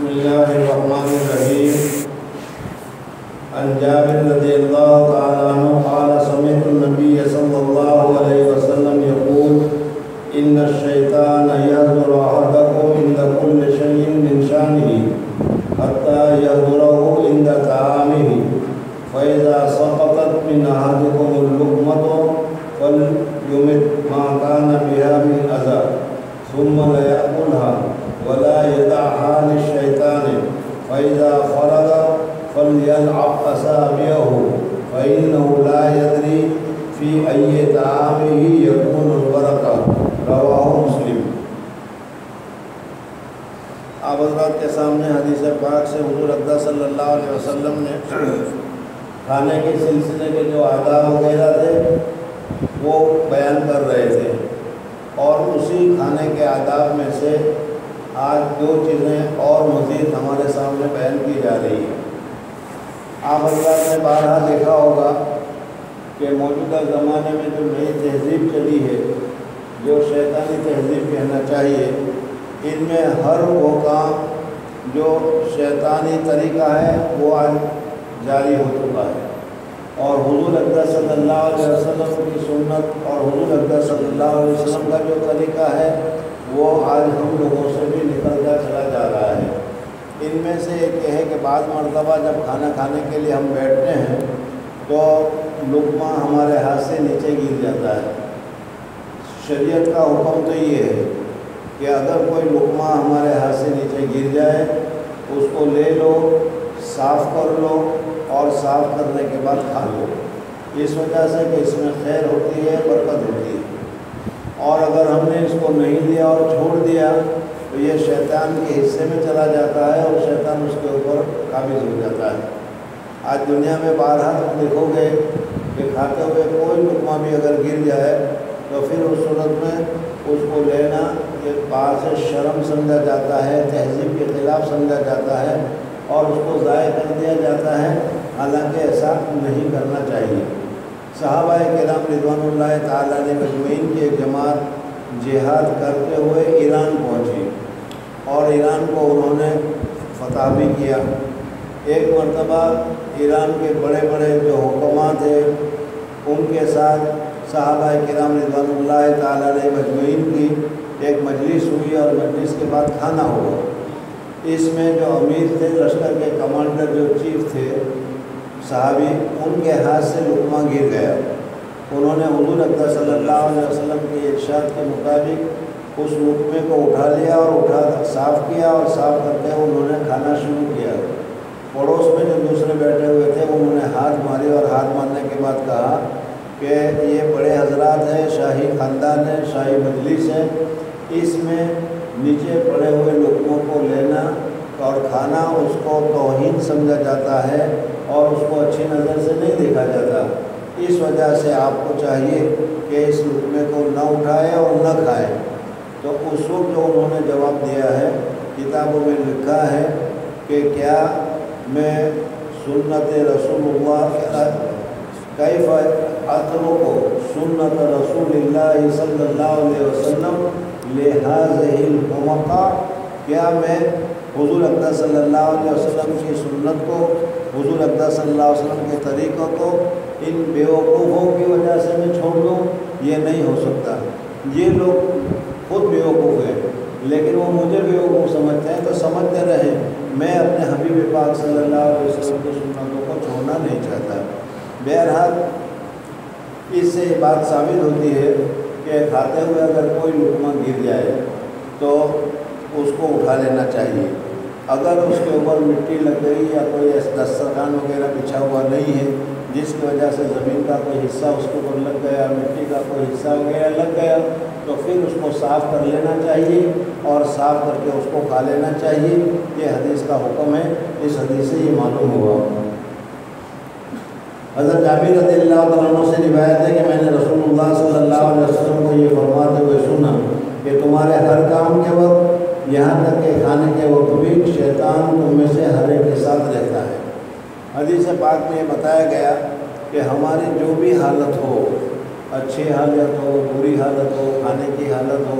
الله الرحمن الرحيم. عن جابر رضي الله تعالى عنه قال سمعت النبي صلى الله عليه وسلم يقول إن الشيطان يحضر أحدكم عند كل شيء من شأنه حتى يحضره عند طعامه فإذا سقطت من أحدكم اللقمة فليمت ما كان بها من أذى ثم لا يأكلها ولا يدعها للشيطان فإذا فرغ فليلعب أصابعه فإنه لا يدري في أي طعامه يكون البركة. رواہ مسلم. آپ حضرات کے سامنے حدیث پاک سے حضور اقدس صلی اللہ علیہ وسلم نے کھانے کے سلسلے کے جو آداب وغیرہ تھے وہ بیان کر رہے تھے، اور اسی کھانے کے آداب میں سے آج دو چیزیں اور مزید ہمارے سامنے بیان کی جا رہی ہیں. آپ حضرات نے بارہا دیکھا ہوگا کہ موجودہ زمانے میں جو نئی تہذیب چلی ہے، جو شیطانی تہذیب کہنا چاہیے، ان میں ہر وہ کام جو شیطانی طریقہ ہے وہ آج جاری ہو چکا ہے، اور حضور اقدس صلی اللہ علیہ وسلم کی سنت اور حضور اقدس صلی اللہ علیہ وسلم کا جو طریقہ ہے وہ آج ہم لوگوں سے بھی نکلتا چلا جا رہا ہے. ان میں سے ایک یہ ہے کہ بعض مرتبہ جب کھانا کھانے کے لیے ہم بیٹھتے ہیں تو لقمہ ہمارے ہاتھ سے نیچے گر جاتا ہے. شریعت کا حکم تو یہ ہے کہ اگر کوئی لقمہ ہمارے ہاتھ سے نیچے گر جائے اس کو لے لو، صاف کر لو، اور صاف کرنے کے بعد کھا لو، اس وجہ سے کہ اس میں خیر ہوتی ہے، برکت ہوتی ہے. اور اگر ہم نے اس کو نہیں لیا اور چھوڑ دیا تو یہ شیطان کے حصے میں چلا جاتا ہے اور شیطان اس کے اوپر قابض ہو جاتا ہے. آج دنیا میں بارہا تم دیکھو گے کہ کھاتے ہوئے کوئی لقمہ بھی اگر گر جائے تو پھر اس صورت میں اس کو لینا یہ باعث شرم سمجھا جاتا ہے، تہذیب کے خلاف سمجھا جاتا ہے، اور اس کو ضائع کر دیا جاتا ہے، حالانکہ ایسا نہیں کرنا چاہیے. صحابہ کرام رضوان اللہ تعالیٰ علیہ مجمعین کی ایک جماعت جہاد کرتے ہوئے ایران پہنچی، اور ایران کو انہوں نے فتح بھی کیا. ایک مرتبہ ایران کے بڑے بڑے جو حکماں تھے ان کے ساتھ صحابہ کرام رضوان اللہ تعالیٰ علیہ مجمعین کی ایک مجلس ہوئی، اور مجلس کے بعد کھانا ہوا. اس میں جو امیر تھے، لشکر کے کمانڈر جو چیف تھے صحابی، ان کے ہاتھ سے لقمہ گر گیا. انہوں نے حضور اقدس صلی اللہ علیہ وسلم کے ارشاد کے مطابق اس لقمے کو اٹھا لیا اور صاف کیا، اور صاف کر کے انہوں نے کھانا شروع کیا. پڑوس میں جو دوسرے بیٹھے ہوئے تھے انہوں نے ہاتھ ماری، اور ہاتھ مارنے کے بعد کہا کہ یہ بڑے حضرات ہیں، شاہی خاندان ہے، شاہی مجلس ہے، اس میں نیچے پڑے ہوئے لقموں کو لینا اور کھانا اس کو توہین سمجھا جاتا ہے اور اس کو اچھی نظر سے نہیں دیکھا جاتا. اس وجہ سے آپ کو چاہیے کہ اس لقمے کو نہ اٹھائے اور نہ کھائے. تو اس وقت جو انہوں نے جواب دیا ہے، کتابوں میں لکھا ہے کہ کیا میں سنت رسول اللہ کیف اترک سنت رسول اللہ صلی اللہ علیہ وسلم لہذہ الحمقہ، کیا میں حضور اقدس صلی اللہ علیہ وسلم کی سنت کو، حضور اقدس صلی اللہ علیہ وسلم کے طریقوں کو ان بیوقوفوں کی وجہ سے میں چھوڑ دوں؟ یہ نہیں ہو سکتا. یہ لوگ خود بیوقوف ہیں لیکن وہ مجھے بیوقوف سمجھتے ہیں، تو سمجھتے رہیں. میں اپنے حبیب پاک صلی اللہ علیہ وسلم کی سنتوں کو چھوڑنا نہیں چاہتا. بہرحال اس سے یہ بات ثابت ہوتی ہے کہ کھاتے ہوئے اگر کوئی لقمہ گر جائے تو اس کو اٹھا لینا چاہیے. اگر اس کے اوپر مٹی لگ گئی یا کوئی دسترخوان وغیرہ بچھا ہوا نہیں ہے جس کی وجہ سے زمین کا کوئی حصہ اس کے اوپر لگ گیا، مٹی کا کوئی حصہ وغیرہ لگ گیا، تو پھر اس کو صاف کر لینا چاہیے اور صاف کر کے اس کو کھا لینا چاہیے. یہ حدیث کا حکم ہے. اس حدیث سے یہ معلوم ہوا. حضرت جابر رضی اللہ تعالیٰ عنہ سے روایت ہے کہ میں نے رسول اللہ صلی اللہ علیہ وسلم کو یہ فرماتے ہوئے سنا کہ تمہارے ہر کام کے وقت، یہاں تک کہ کھانے کے وقت بھی، شیطان تم میں سے ہر ایک کے ساتھ رہتا ہے. حدیث پاک میں یہ بتایا گیا کہ ہماری جو بھی حالت ہو، اچھی حالت ہو، بری حالت ہو، کھانے کی حالت ہو،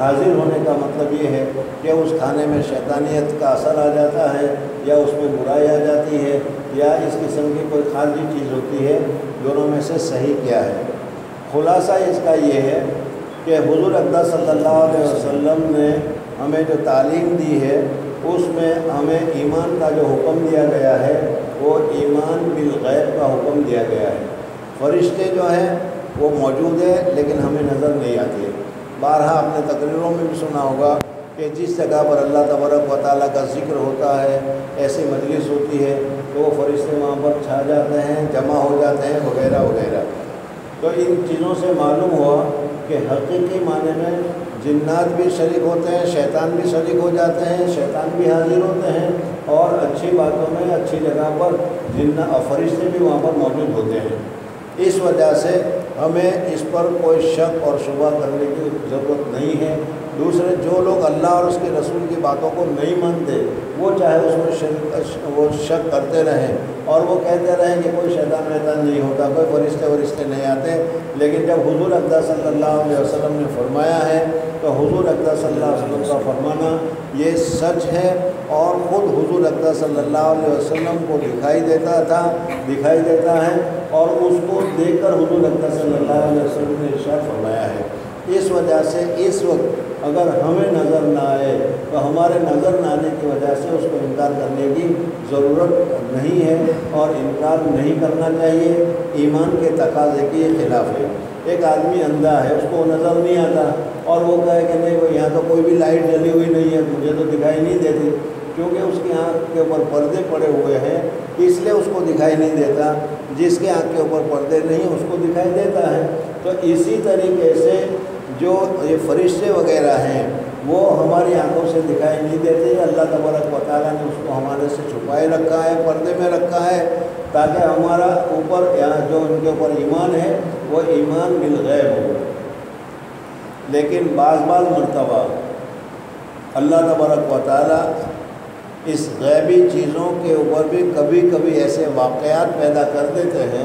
حاضر ہونے کا مطلب یہ ہے کہ اس کھانے میں شیطانیت کا اثر آ جاتا ہے، یا اس میں برائی آ جاتی ہے، یا اس قسم کی کوئی خارجی چیز ہوتی ہے، دونوں میں سے صحیح کیا ہے؟ خلاصہ اس کا یہ ہے کہ حضور اقدس صلی اللہ علیہ وسلم نے ہمیں جو تعلیم دی ہے اس میں ہمیں ایمان کا جو حکم دیا گیا ہے وہ ایمان بالغیب کا حکم دیا گیا ہے۔ فرشتے جو ہیں وہ موجود ہیں لیکن ہمیں نظر نہیں آتے۔ بارہا آپ نے تقریروں میں بھی سنا ہوگا کہ جس جگہ پر اللہ تبارک و تعالیٰ کا ذکر ہوتا ہے، ایسی مجلس ہوتی ہے تو وہ فرشتے وہاں پر چھا جاتے ہیں، جمع ہو جاتے ہیں وغیرہ وغیرہ۔ تو ان چیزوں سے معلوم ہوا کہ حقیقی معنی میں جنات بھی شریک ہوتے ہیں، شیطان بھی شریک ہو جاتے ہیں، شیطان بھی حاضر ہوتے ہیں، اور اچھی باتوں میں اچھی جگہ پر جنات اور فرشتے بھی وہاں پر موجود ہوتے ہیں۔ اس وجہ سے ہمیں اس پر کوئی شک اور شبہ کرنے کی ضرورت نہیں ہے۔ دوسرے جو لوگ اللہ اور اس کے رسول کی باتوں کو نہیں مانتے وہ چاہے اس میں وہ شک کرتے رہیں اور وہ کہتے رہیں کہ کوئی شیطان ویطان نہیں ہوتا، کوئی فرشتے نہیں آتے، لیکن جب حضور اقدس صلی اللہ علیہ وسلم نے فرمایا ہے تو حضور اقدس صلی اللہ علیہ وسلم کا فرمانا یہ سچ ہے، اور خود حضور اقدس صلی اللہ علیہ وسلم کو دکھائی دیتا ہے، اور اس کو دیکھ کر حضور اقدس صلی اللہ علیہ وسلم نے ارشاد فرمایا ہے۔ اس وجہ سے اس وقت اگر ہمیں نظر نہ آئے تو ہمارے نظر نہ آنے کی وجہ سے اس کو انکار کرنے کی ضرورت نہیں ہے، اور انکار نہیں کرنا چاہیے، ایمان کے تقاضے کے خلاف ہے۔ ایک آدمی اندھا ہے، اس کو نظر نہیں آتا اور وہ کہے کہ نہیں وہ یہاں تو کوئی بھی لائٹ جلی ہوئی نہیں ہے، مجھے تو دکھائی نہیں دیتی، کیونکہ اس کی آنکھ کے اوپر پردے پڑے ہوئے ہیں اس لیے اس کو دکھائی نہیں دیتا۔ جس کے آنکھ کے اوپر پردے نہیں اس کو دکھائی دیتا ہے۔ تو اسی طریقے سے جو یہ فرشتے وغیرہ ہیں وہ ہماری آنکھوں سے دکھائی نہیں دیتے، اللہ تبارک و تعالیٰ نے اس کو ہمارے سے چھپائے رکھا ہے، پردے میں رکھا ہے، تاکہ ہمارا اوپر جو ان کے اوپر ایمان ہے وہ ایمان بالغیب ہو۔ لیکن بعض مرتبہ اللہ تبارک و تعالیٰ اس غیبی چیزوں کے اوپر بھی کبھی کبھی ایسے واقعات پیدا کر دیتے ہیں،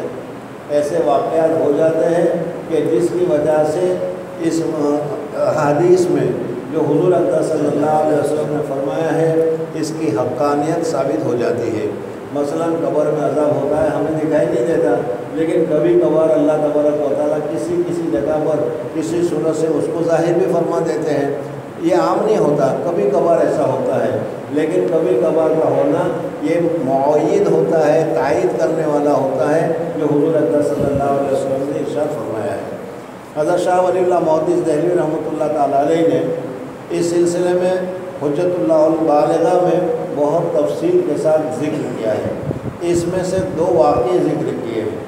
ایسے واقعات ہو جاتے ہیں کہ جس کی وجہ سے اس حدیث میں جو حضور اقدس صلی اللہ علیہ وسلم نے فرمایا ہے اس کی حقانیت ثابت ہو جاتی ہے۔ مثلا قبر میں عذاب ہوتا ہے، ہمیں دکھائی نہیں دیتا، لیکن کبھی کبھار اللہ تبارک و تعالیٰ کسی جگہ پر کسی صورت سے اس کو ظاہر بھی فرما دیتے ہیں۔ یہ عام نہیں ہوتا، کبھی کبھار ایسا ہوتا ہے، لیکن کبھی کبھار کا ہونا یہ معید ہوتا ہے، تائید کرنے والا ہوتا ہے، جو حضور اقدس صلی اللہ علیہ وسلم نے ارشاد فرمایا ہے۔ حضرت شاہ ولی اللہ محدث دہلوی رحمۃ اللہ تعالیٰ علیہ نے اس سلسلے میں حجت اللہ البالغہ میں بہت تفصیل کے ساتھ ذکر کیا ہے۔ اس میں سے 2 واقعے ذکر کیے ہیں،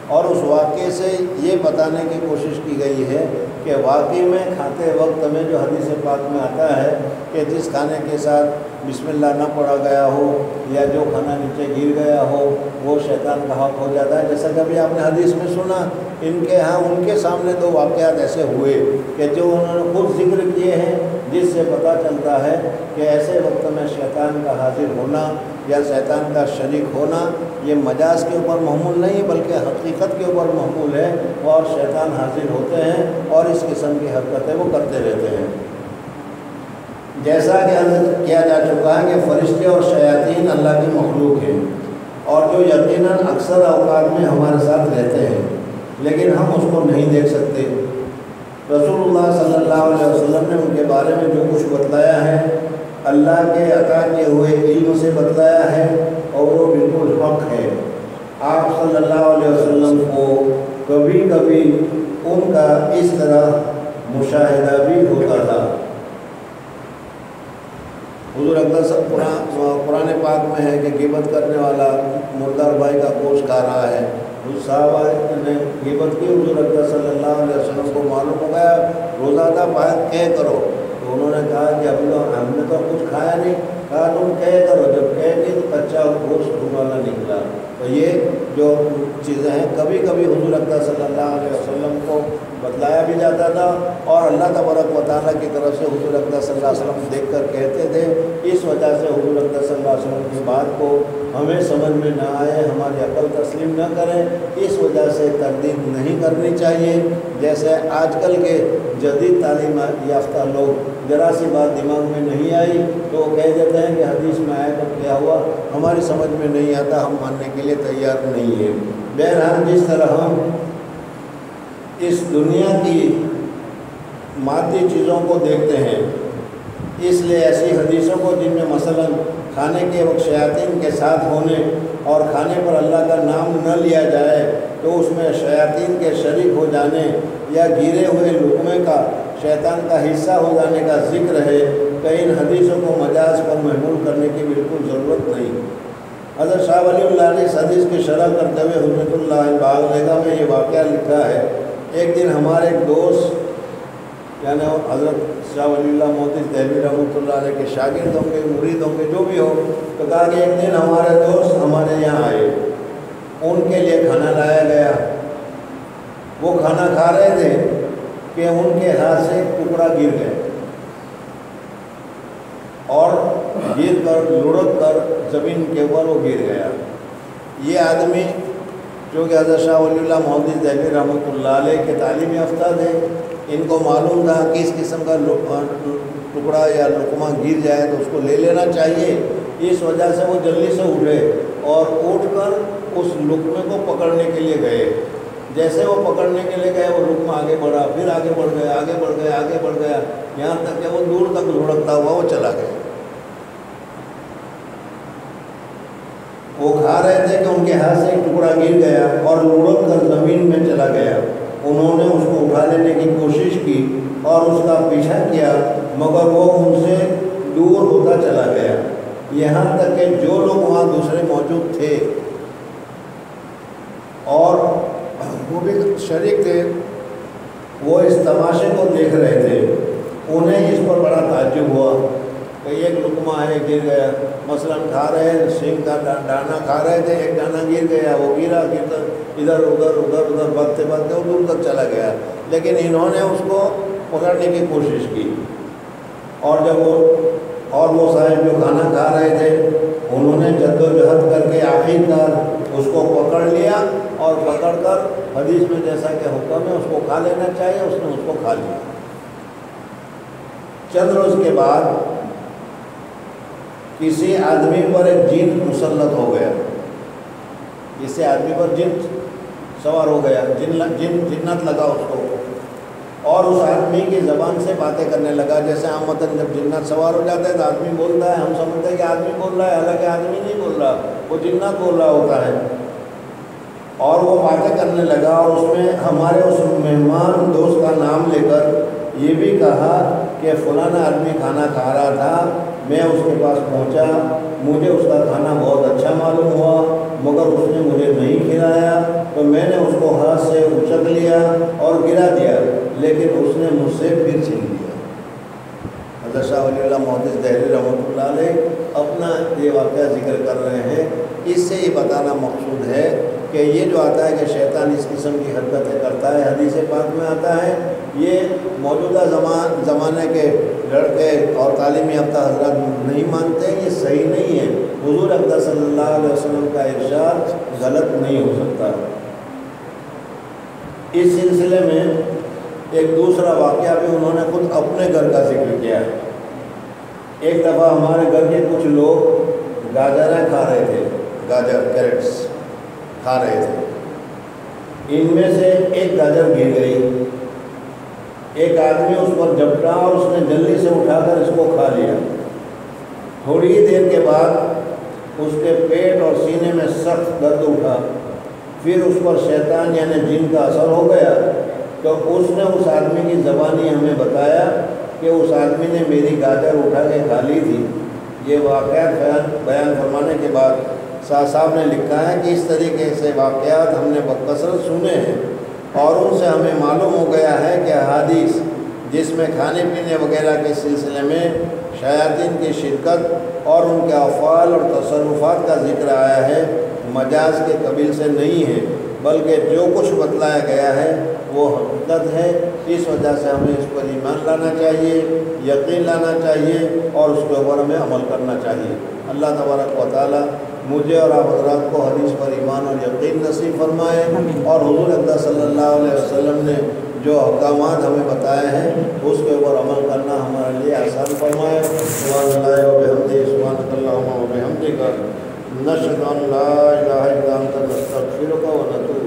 اور اس واقعے سے یہ بتانے کی کوشش کی گئی ہے کہ واقعی میں کھاتے وقت میں جو حدیث پاک میں آتا ہے کہ جس کھانے کے ساتھ بسم اللہ نہ پڑھا گیا ہو یا جو کھانا نیچے گر گیا ہو وہ شیطان کا حق ہو جاتا ہے، جیسا کہ ابھی آپ نے حدیث میں سنا۔ ان کے سامنے 2 واقعات ایسے ہوئے کہ جو انہوں نے خود ذکر کیے ہیں، جس سے پتہ چلتا ہے کہ ایسے وقت میں شیطان کا حاضر ہونا یا شیطان کا شریک ہونا یہ مجاز کے اوپر محمول نہیں بلکہ حقیقت کے اوپر محمول ہے، اور شیطان حاضر ہوتے ہیں اور اس قسم کی حرکتیں وہ کرتے رہتے ہیں۔ جیسا کہ عرض کیا جا چکا ہے کہ فرشتے اور شیاطین اللہ کی مخلوق ہیں، اور جو یقیناً اکثر اوقات میں ہمارے ساتھ رہتے ہیں، لیکن ہم اس کو نہیں دیکھ سکتے۔ رسول اللہ صلی اللہ علیہ وسلم نے ان کے بارے میں جو کچھ بتلایا ہے اللہ کے عطا کیے ہوئے علم سے بتلایا ہے، اور وہ بالکل حق ہے۔ آپ صلی اللہ علیہ وسلم کو کبھی کبھی ان کا اس طرح مشاہدہ بھی ہوتا تھا۔ حضور اقدس قرآن پاک میں ہے کہ غیبت کرنے والا مردار بھائی کا گوشت کھا رہا ہے۔ اس صحابہ نے غیبت کی، حضور اقدس صلی اللہ علیہ وسلم کو معلوم ہو گیا، روزہ تھا باہر کہہ کرو، تو انہوں نے کہا کہ ہم نے تو کچھ کھایا نہیں، کہا تم کہہ کرو، جب کہہ کے تو کچا گوشت والا نکلا۔ تو یہ جو چیزیں ہیں کبھی کبھی حضور اقدس صلی اللہ علیہ وسلم کو بتلایا بھی جاتا تھا، اور اللہ تبارک و تعالیٰ کی طرف سے حضور اقدس صلی اللہ علیہ وسلم دیکھ کر کہتے تھے۔ اس وجہ سے حضور اقدس صلی اللہ علیہ وسلم کی بات کو ہمیں سمجھ میں نہ آئے، ہماری عقل تسلیم نہ کریں، اس وجہ سے تردید نہیں کرنی چاہیے۔ جیسے آج کل کے جدید تعلیم یافتہ لوگ ذرا سی بات دماغ میں نہیں آئی تو وہ کہہ دیتے ہیں کہ حدیث میں آیا تو کیا ہوا، ہماری سمجھ میں نہیں آتا، ہم ماننے کے لیے تیار نہیں ہیں۔ بہرحال جس طرح ہم اس دنیا کی مادی چیزوں کو دیکھتے ہیں، اس لیے ایسی حدیثوں کو جن میں مثلاً کھانے کے وقت شیاطین کے ساتھ ہونے اور کھانے پر اللہ کا نام نہ لیا جائے تو اس میں شیاطین کے شریک ہو جانے یا گرے ہوئے لقمے کا شیطان کا حصہ ہو جانے کا ذکر ہے، کہ ان حدیثوں کو مجاز پر محمول کرنے کی بالکل ضرورت نہیں۔ حضرت شاہ ولی اللہ نے اس حدیث کی شرح کرتے ہوئے حجت اللہ البالغہ میں یہ واقعہ لکھا ہے۔ ایک دن ہمارے ایک دوست یعنی حضرت شاہ ولی اللہ محدث دہلوی رحمۃ اللہ علیہ کے شاگرد ہوں گے، مرید ہوں گے، جو بھی ہو، تو کہا کہ ایک دن ہمارے دوست ہمارے یہاں آئے، ان کے لیے کھانا لایا گیا۔ وہ کھانا کھا رہے تھے کہ ان کے ہاتھ سے ایک ٹکڑا گر گیا اور گر کر لڑک کر زمین کے اوپر وہ گر گیا۔ یہ آدمی جو کہ حضرت شاہ ولی اللہ محدث دہلوی رحمۃ اللہ علیہ کے تعلیم یافتہ تھے، ان کو معلوم تھا کہ اس قسم کا ٹکڑا یا لقمہ گر جائے تو اس کو لے لینا چاہیے، اس وجہ سے وہ جلدی سے اٹھے اور اٹھ کر اس لقمے کو پکڑنے کے لیے گئے۔ جیسے وہ پکڑنے کے لیے گئے وہ لقمہ آگے بڑھا، پھر آگے بڑھ گیا، آگے بڑھ گیا، آگے بڑھ گیا، یہاں تک کہ وہ دور تک لڑکتا ہوا وہ چلا گیا۔ وہ کھا رہے تھے کہ ان کے ہاتھ سے ایک ٹکڑا گر گیا اور لڑک کر زمین میں چلا گیا۔ انہوں نے اس کو اٹھا لینے کی کوشش کی اور اس کا پیچھا کیا، مگر وہ ان سے دور ہوتا چلا گیا، یہاں تک کہ جو لوگ وہاں دوسرے موجود تھے اور وہ بھی شریک تھے، وہ اس تماشے کو دیکھ رہے تھے، انہیں اس پر بڑا تعجب ہوا کہ ایک لقمہ ہے گر گیا۔ مثلاً کھا رہے سینگ کا دانا کھا رہے تھے، ایک دانا گر گیا، وہ گرا ادھر ادھر بھگتے بھگتے وہ دور تک چلا گیا، لیکن انہوں نے اس کو پکڑنے کی کوشش کی اور جب وہ صاحب جو کھانا کھا رہے تھے انہوں نے جدوجہد کر کے آخرکار اس کو پکڑ لیا اور پکڑ کر حدیث میں جیسا کہ حکم ہے اس کو کھا لینا چاہیے، اس نے اس کو کھا لیا۔ چند روز کے بعد کسی آدمی پر ایک جن مسلط ہو گیا، کسی آدمی پر جن سوار ہو گیا، جنت لگا اس کو، اور اس آدمی کی زبان سے باتیں کرنے لگا۔ جیسے عامةً جب جنات سوار ہو جاتا ہے تو آدمی بولتا ہے، ہم سمجھتے ہیں کہ آدمی بول رہا ہے، حالانکہ آدمی نہیں بول رہا، وہ جنات بول رہا ہوتا ہے، اور وہ باتیں کرنے لگا۔ اور اس میں ہمارے اس مہمان دوست کا نام لے کر یہ بھی کہا کہ فلانا آدمی کھانا کھا رہا تھا، میں اس کے پاس پہنچا، مجھے اس کا کھانا بہت اچھا معلوم ہوا، مگر اس نے مجھے نہیں کھلایا، تو میں نے اس کو ہاتھ سے اچک لیا اور گرا دیا، لیکن اس نے مجھ سے پھر چھین لیا۔ حضرت شاہ ولی اللہ محدث دہلوی رحمۃ اللہ علیہ اپنا یہ واقعہ ذکر کر رہے ہیں۔ اس سے یہ بتانا مقصود ہے کہ یہ جو آتا ہے کہ شیطان اس قسم کی حرکتیں کرتا ہے، حدیث پاک میں آتا ہے، یہ موجودہ زمانے کے لڑکے اور تعلیم یافتہ حضرات نہیں مانتے، یہ صحیح نہیں ہے۔ حضور اقدس صلی اللہ علیہ وسلم کا ارشاد غلط نہیں ہو سکتا۔ اس سلسلے میں ایک دوسرا واقعہ بھی انہوں نے خود اپنے گھر کا ذکر کیا ہے۔ ایک دفعہ ہمارے گھر کے کچھ لوگ گاجریں کھا رہے تھے، گاجر کیرٹس کھا رہے تھے، ان میں سے ایک گاجر گر گئی، ایک آدمی اس پر جھپٹا اور اس نے جلدی سے اٹھا کر اس کو کھا لیا۔ تھوڑی ہی دیر کے بعد اس کے پیٹ اور سینے میں سخت درد اٹھا، پھر اس پر شیطان یعنی جن کا اثر ہو گیا، تو اس نے اس آدمی کی زبانی ہمیں بتایا کہ اس آدمی نے میری گاجر اٹھا کے کھا لی تھی۔ یہ واقعات بیان فرمانے کے بعد شاہ صاحب نے لکھا ہے کہ اس طریقے سے واقعات ہم نے بکثرت سنے ہیں، اور ان سے ہمیں معلوم ہو گیا ہے کہ احادیث جس میں کھانے پینے وغیرہ کے سلسلے میں شیاطین کی شرکت اور ان کے افعال اور تصرفات کا ذکر آیا ہے، مجاز کے قبیل سے نہیں ہے، بلکہ جو کچھ بتلایا گیا ہے وہ حقیقت ہے۔ اس وجہ سے ہمیں اس پر ایمان لانا چاہیے، یقین لانا چاہیے، اور اس کے اوپر ہمیں عمل کرنا چاہیے۔ اللہ تبارک و تعالیٰ مجھے اور آپ حضرات کو حدیث پر ایمان اور یقین نصیب فرمائے، اور حضور اقدس صلی اللہ علیہ وسلم نے جو احکامات ہمیں بتائے ہیں اس کے اوپر عمل کرنا ہمارے لیے آسان فرمائے۔ سبحان اللہ و بحمدہ، سبحانک اللہم و بحمدک، نشہد ان لا الہ الا انت، نستغفرک و نتوب